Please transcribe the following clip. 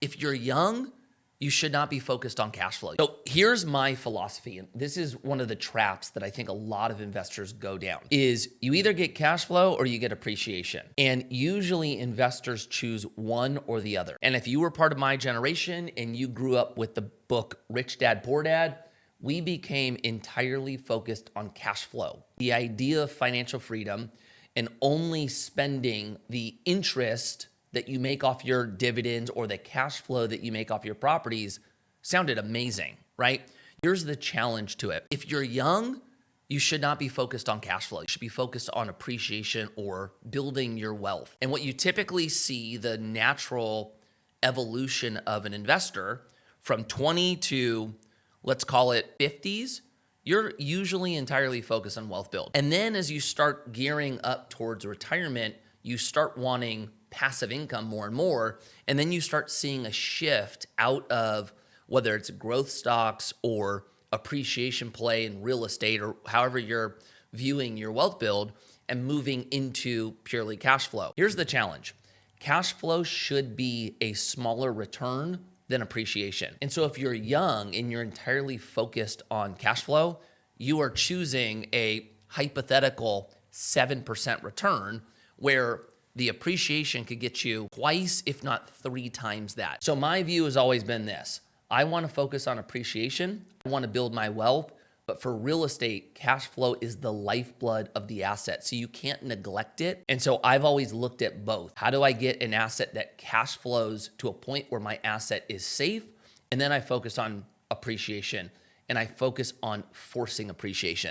If you're young, you should not be focused on cash flow. So here's my philosophy, and this is one of the traps that I think a lot of investors go down, is you either get cash flow or you get appreciation. And usually investors choose one or the other. And if you were part of my generation and you grew up with the book Rich Dad, Poor Dad, we became entirely focused on cash flow. The idea of financial freedom and only spending the interest that you make off your dividends or the cash flow that you make off your properties sounded amazing, right? Here's the challenge to it. If you're young, you should not be focused on cash flow. You should be focused on appreciation or building your wealth. And what you typically see, the natural evolution of an investor from 20 to, let's call it 50s, you're usually entirely focused on wealth build. And then as you start gearing up towards retirement, you start wanting passive income more and more. And then you start seeing a shift out of whether it's growth stocks or appreciation play in real estate or however you're viewing your wealth build and moving into purely cash flow. Here's the challenge. Cash flow should be a smaller return than appreciation. And so if you're young and you're entirely focused on cash flow, you are choosing a hypothetical 7% return where the appreciation could get you twice, if not 3 times that. So my view has always been this. I want to focus on appreciation. I want to build my wealth. But for real estate, cash flow is the lifeblood of the asset. So you can't neglect it. And so I've always looked at both. How do I get an asset that cash flows to a point where my asset is safe? And then I focus on appreciation and I focus on forcing appreciation.